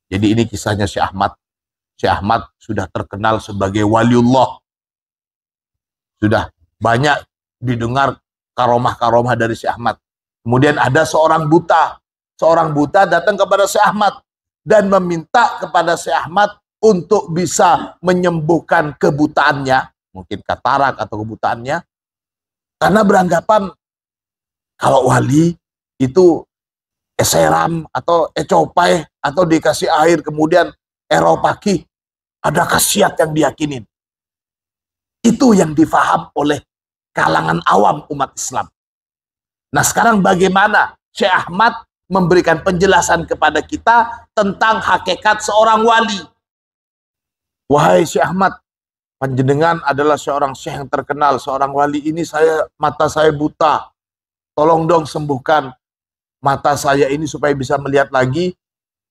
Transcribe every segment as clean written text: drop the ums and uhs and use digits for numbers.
Jadi ini kisahnya Syekh Ahmad. Syekh Ahmad sudah terkenal sebagai waliullah. Sudah banyak didengar karomah-karomah dari Syekh Ahmad. Kemudian ada seorang buta. Seorang buta datang kepada Syekh Ahmad dan meminta kepada Syekh Ahmad untuk bisa menyembuhkan kebutaannya, mungkin katarak atau kebutaannya, karena beranggapan kalau wali itu eseram atau ecopai atau dikasih air kemudian eropaki, ada khasiat yang diyakinin. Itu yang difaham oleh kalangan awam umat Islam. Nah sekarang bagaimana Syekh Ahmad memberikan penjelasan kepada kita tentang hakikat seorang wali. Wahai Syekh Ahmad, panjenengan adalah seorang syekh yang terkenal, seorang wali. Ini mata saya buta. Tolong dong sembuhkan mata saya ini supaya bisa melihat lagi.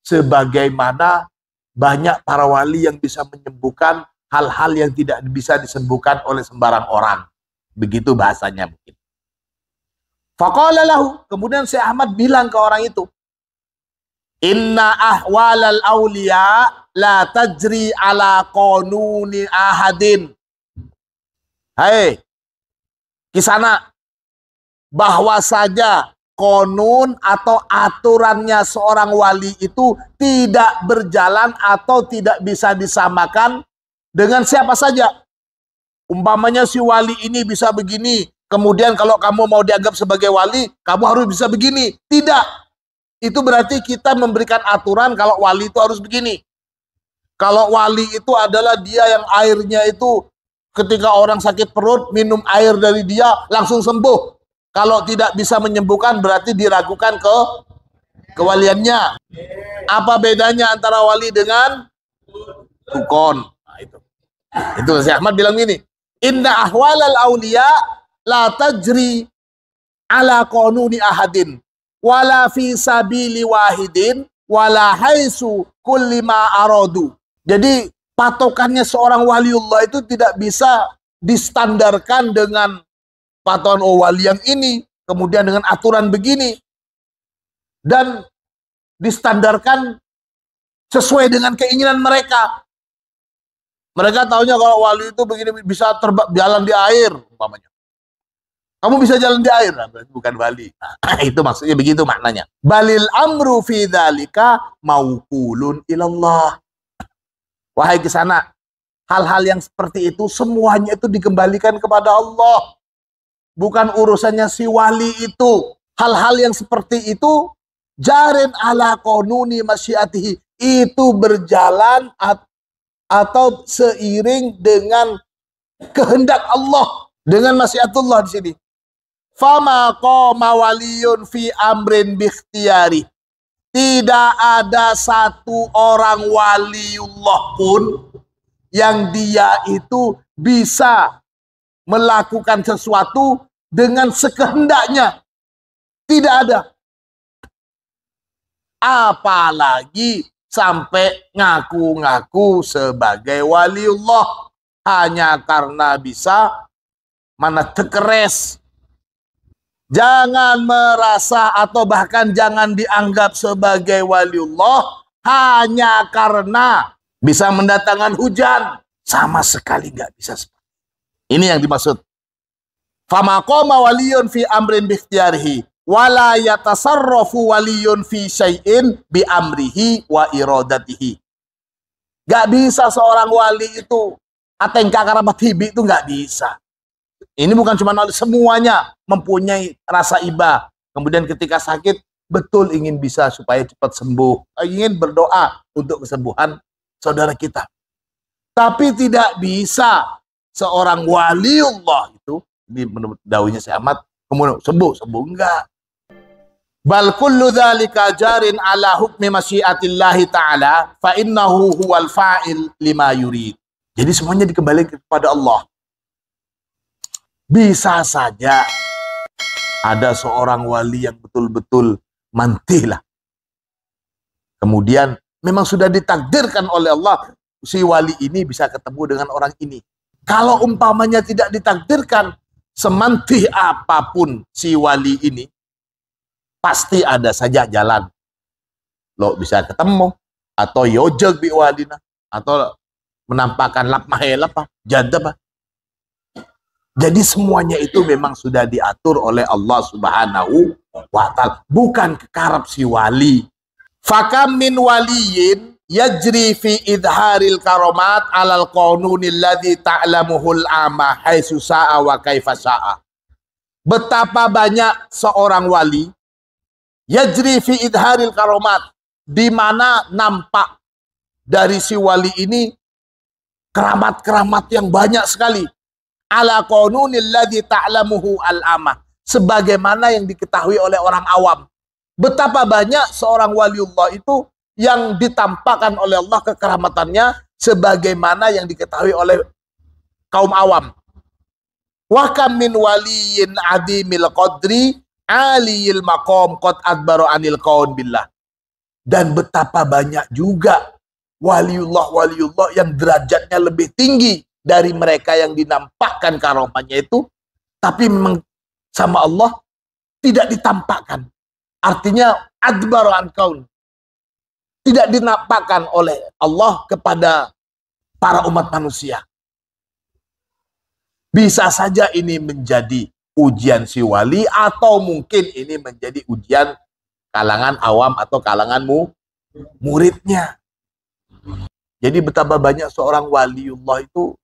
Sebagaimana banyak para wali yang bisa menyembuhkan hal-hal yang tidak bisa disembuhkan oleh sembarang orang. Begitu bahasanya mungkin. Faqala lahu, kemudian Syekh Ahmad bilang ke orang itu, inna ahwalal awliya la tajri ala qanuni ahadin. Hai, kisana, bahwa saja konun atau aturannya seorang wali itu tidak berjalan atau tidak bisa disamakan dengan siapa saja. Umpamanya si wali ini bisa begini, kemudian kalau kamu mau dianggap sebagai wali, kamu harus bisa begini. Tidak. Itu berarti kita memberikan aturan kalau wali itu harus begini. Kalau wali itu adalah dia yang airnya itu ketika orang sakit perut, minum air dari dia langsung sembuh. Kalau tidak bisa menyembuhkan berarti diragukan kewaliannya. Apa bedanya antara wali dengan dukun? Nah, itu Syekh Ahmad bilang gini, inna ahwalal awliya la tajri ala qanuni ahadin wala fi sabili wahidin wala haisu kulli ma aradu. Jadi patokannya seorang waliullah itu tidak bisa distandarkan dengan patokan wali yang ini, kemudian dengan aturan begini, dan distandarkan sesuai dengan keinginan mereka. Mereka taunya kalau wali itu begini bisa jalan di air, umpamanya. Kamu bisa jalan di air, nah, berarti bukan wali. Nah, itu maksudnya begitu maknanya. Balil amru fi dzalika mauqulun ilallah. Wahai kisana, hal-hal yang seperti itu semuanya itu dikembalikan kepada Allah. Bukan urusannya si wali itu. Hal-hal yang seperti itu jarin ala qanuni masyiatihi, itu berjalan atau seiring dengan kehendak Allah, dengan masyiatullah di sini. Fama qama waliyun fi amrin bikhtiyari. Tidak ada satu orang waliullah pun yang dia itu bisa melakukan sesuatu dengan sekehendaknya. Tidak ada. Apalagi sampai ngaku-ngaku sebagai waliullah hanya karena bisa mana tekeres. Jangan merasa atau bahkan jangan dianggap sebagai waliullah hanya karena bisa mendatangkan hujan. Sama sekali nggak bisa. Ini yang dimaksud. Fama qama waliyun fi amrin bikhtiyarihi wala yatasarrafu waliyun fi syai'in bi amrihi wa iradatihi. Gak bisa seorang wali itu atengka karabat hibi itu gak bisa. Ini bukan cuma semuanya mempunyai rasa iba. Kemudian ketika sakit betul ingin bisa supaya cepat sembuh, ingin berdoa untuk kesembuhan saudara kita. Tapi tidak bisa seorang waliullah itu, ini menurut dawuhnya Syekh Ahmad, kemudian sembuh enggak. Bal kullu dzalika jarin ala hukmi masyiatillahi ta'ala fa innahu huwal fa'il lima yurid. Jadi semuanya dikembalikan kepada Allah. Bisa saja ada seorang wali yang betul-betul mantilah. Kemudian memang sudah ditakdirkan oleh Allah si wali ini bisa ketemu dengan orang ini. Kalau umpamanya tidak ditakdirkan, semantih apapun si wali ini, pasti ada saja jalan. Lo bisa ketemu, atau yojeg bi walina, atau menampakkan lap mahel apa, jadab. Jadi semuanya itu memang sudah diatur oleh Allah Subhanahu wa ta'ala, bukan kekarap si wali. Fakam min waliyin yajri fi idharil karomat alal qanunil ladzi ta'lamuhul ama haitsu sa'a wa kaifa sa'a. Betapa banyak seorang wali yajri fi idharil karomat, di mana nampak dari si wali ini keramat-keramat yang banyak sekali. Ala qanunil ladzi ta'lamuhu al-amah, sebagaimana yang diketahui oleh orang awam. Betapa banyak seorang waliullah itu yang ditampakkan oleh Allah kekeramatannya sebagaimana yang diketahui oleh kaum awam. Wa kam min waliyin adimil qadri aliyil maqam qad adbaru anil qaun billah. Dan betapa banyak juga waliullah yang derajatnya lebih tinggi dari mereka yang dinampakkan karomahnya itu, tapi memang sama Allah tidak ditampakkan. Artinya adbaru an kaun, tidak dinampakkan oleh Allah kepada para umat manusia. Bisa saja ini menjadi ujian si wali, atau mungkin ini menjadi ujian kalangan awam atau kalangan muridnya. Jadi betapa banyak seorang waliullah itu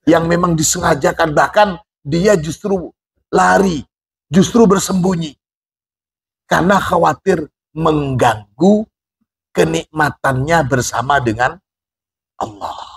yang memang disengajakan, bahkan dia justru lari, justru bersembunyi karena khawatir mengganggu kenikmatannya bersama dengan Allah.